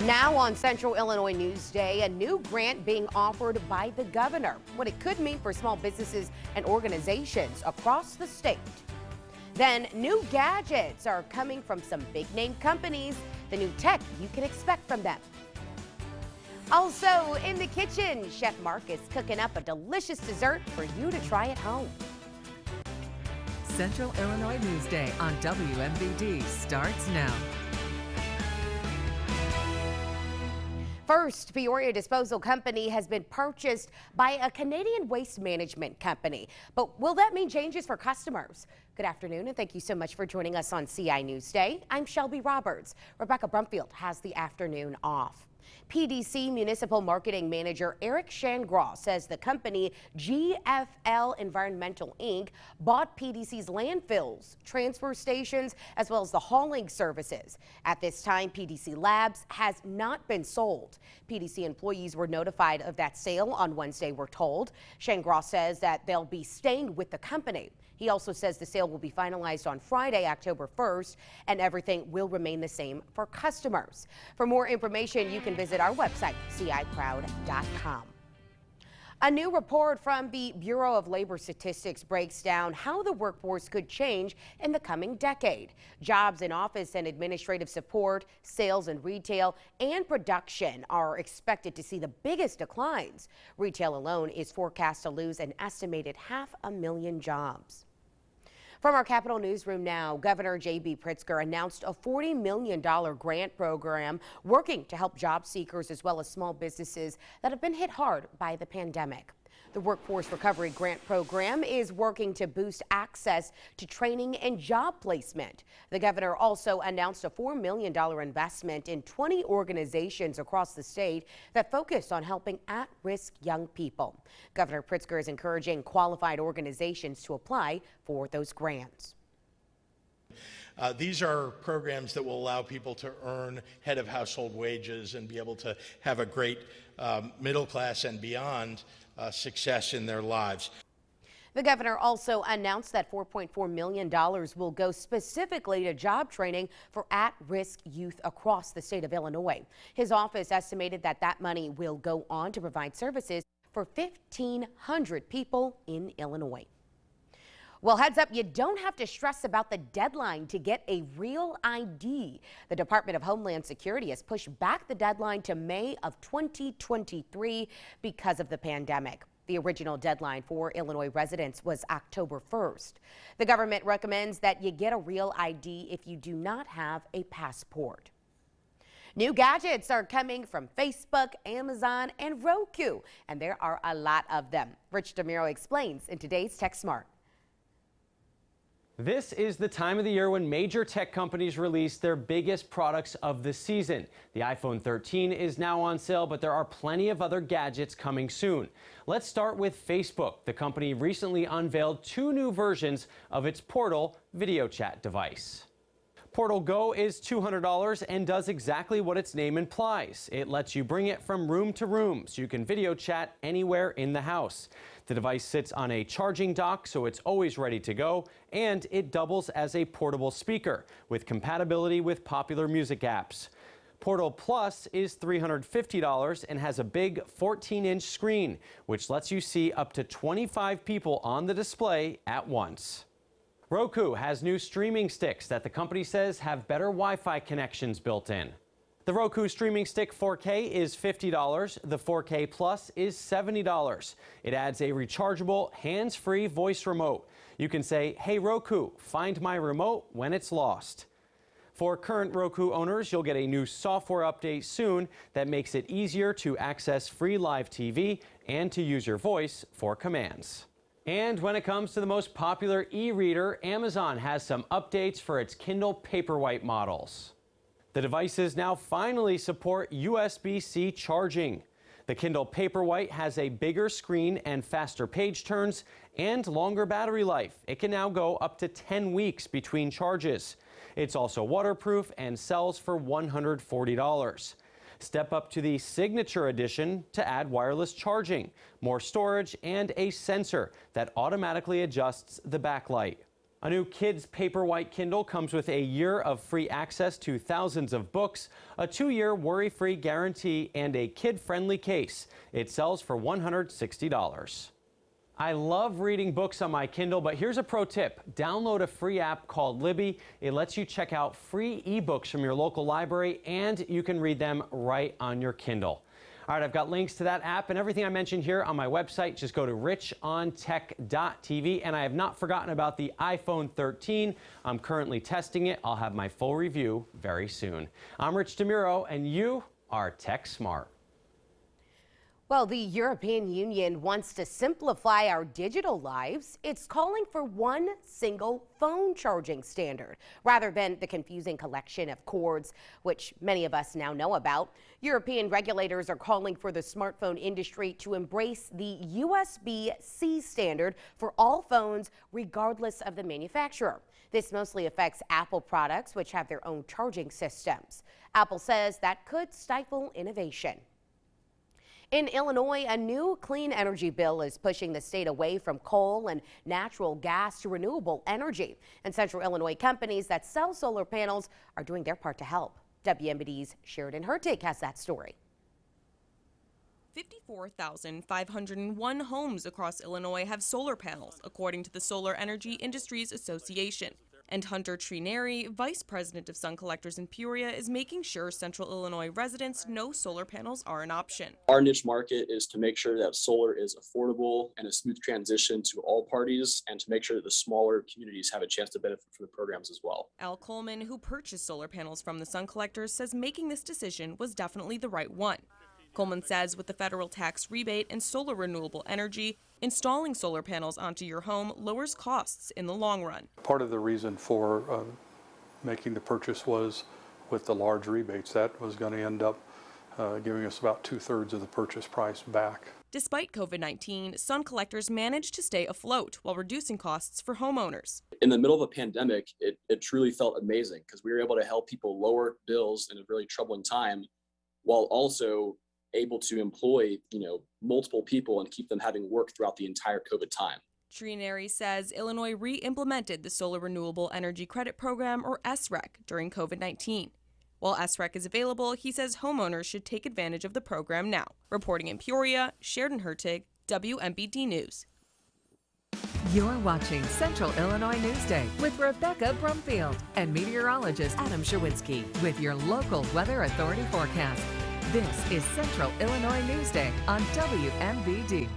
Now on Central Illinois Newsday, a new grant being offered by the governor. What it could mean for small businesses and organizations across the state. Then new gadgets are coming from some big name companies. The new tech you can expect from them. Also in the kitchen, Chef Mark is cooking up a delicious dessert for you to try at home. Central Illinois Newsday on WMVD starts now. First, Peoria Disposal Company has been purchased by a Canadian waste management company. But will that mean changes for customers? Good afternoon, and thank you so much for joining us on CI Newsday. I'm Shelby Roberts. Rebecca Brumfield has the afternoon off. PDC Municipal Marketing Manager Eric Shangraw says the company GFL Environmental Inc. bought PDC's landfills, transfer stations, as well as the hauling services. At this time, PDC Labs has not been sold. PDC employees were notified of that sale on Wednesday, we're told. Shangraw says that they'll be staying with the company. He also says the sale will be finalized on Friday, October 1st, and everything will remain the same for customers. For more information, you can visit our website, ciproud.com. A new report from the Bureau of Labor Statistics breaks down how the workforce could change in the coming decade. Jobs in office and administrative support, sales and retail, and production are expected to see the biggest declines. Retail alone is forecast to lose an estimated 500,000 jobs. From our Capitol Newsroom now, Governor J.B. Pritzker announced a $40 million grant program working to help job seekers as well as small businesses that have been hit hard by the pandemic. The Workforce Recovery Grant Program is working to boost access to training and job placement. The governor also announced a $4 million investment in 20 organizations across the state that focus on helping at-risk young people. Governor Pritzker is encouraging qualified organizations to apply for those grants. These are programs that will allow people to earn head of household wages and be able to have a great middle class and beyond success in their lives. The governor also announced that $4.4 million will go specifically to job training for at-risk youth across the state of Illinois. His office estimated that that money will go on to provide services for 1,500 people in Illinois. Well, heads up, you don't have to stress about the deadline to get a real ID. The Department of Homeland Security has pushed back the deadline to May of 2023 because of the pandemic. The original deadline for Illinois residents was October 1st. The government recommends that you get a real ID if you do not have a passport. New gadgets are coming from Facebook, Amazon, and Roku, and there are a lot of them. Rich DeMiro explains in today's Tech Smart. This is the time of the year when major tech companies release their biggest products of the season. The iPhone 13 is now on sale, but there are plenty of other gadgets coming soon. Let's start with Facebook. The company recently unveiled 2 new versions of its Portal video chat device. Portal Go is $200 and does exactly what its name implies. It lets you bring it from room to room so you can video chat anywhere in the house. The device sits on a charging dock, so it's always ready to go, and it doubles as a portable speaker with compatibility with popular music apps. Portal Plus is $350 and has a big 14-inch screen, which lets you see up to 25 people on the display at once. Roku has new streaming sticks that the company says have better Wi-Fi connections built in. The Roku Streaming Stick 4K is $50. The 4K Plus is $70. It adds a rechargeable, hands-free voice remote. You can say, "Hey Roku, find my remote" when it's lost. For current Roku owners, you'll get a new software update soon that makes it easier to access free live TV and to use your voice for commands. And when it comes to the most popular e-reader, Amazon has some updates for its Kindle Paperwhite models. The devices now finally support USB-C charging. The Kindle Paperwhite has a bigger screen and faster page turns and longer battery life. It can now go up to 10 weeks between charges. It's also waterproof and sells for $140. Step up to the Signature Edition to add wireless charging, more storage, and a sensor that automatically adjusts the backlight. A new Kids Paperwhite Kindle comes with a year of free access to thousands of books, a 2-year worry-free guarantee, and a kid-friendly case. It sells for $160. I love reading books on my Kindle, but here's a pro tip. Download a free app called Libby. It lets you check out free ebooks from your local library, and you can read them right on your Kindle. All right, I've got links to that app and everything I mentioned here on my website. Just go to richontech.tv, and I have not forgotten about the iPhone 13. I'm currently testing it. I'll have my full review very soon. I'm Rich DeMuro, and you are Tech Smart. Well, the European Union wants to simplify our digital lives. It's calling for one single phone charging standard rather than the confusing collection of cords, which many of us now know about. European regulators are calling for the smartphone industry to embrace the USB-C standard for all phones, regardless of the manufacturer. This mostly affects Apple products, which have their own charging systems. Apple says that could stifle innovation. In Illinois, a new clean energy bill is pushing the state away from coal and natural gas to renewable energy. And Central Illinois companies that sell solar panels are doing their part to help. WMBD's Sheridan Hurtig has that story. 54,501 homes across Illinois have solar panels, according to the Solar Energy Industries Association. And Hunter Trineri, vice president of Sun Collectors in Peoria, is making sure Central Illinois residents know solar panels are an option. Our niche market is to make sure that solar is affordable and a smooth transition to all parties, and to make sure that the smaller communities have a chance to benefit from the programs as well. Al Coleman, who purchased solar panels from the Sun Collectors, says making this decision was definitely the right one. Coleman says with the federal tax rebate and solar renewable energy, installing solar panels onto your home lowers costs in the long run. Part of the reason for making the purchase was with the large rebates. That was going to end up giving us about 2/3 of the purchase price back. Despite COVID-19, Sun Collectors managed to stay afloat while reducing costs for homeowners. In the middle of a pandemic, it truly felt amazing because we were able to help people lower bills in a really troubling time, while also able to employ, multiple people and keep them having work throughout the entire COVID time. Trineri says Illinois re-implemented the Solar Renewable Energy Credit Program, or SREC, during COVID-19. While SREC is available, he says homeowners should take advantage of the program now. Reporting in Peoria, Sheridan Hurtig, WMBD News. You're watching Central Illinois Newsday with Rebecca Brumfield and meteorologist Adam Shawinski with your local weather authority forecast. This is Central Illinois Newsday on WMBD.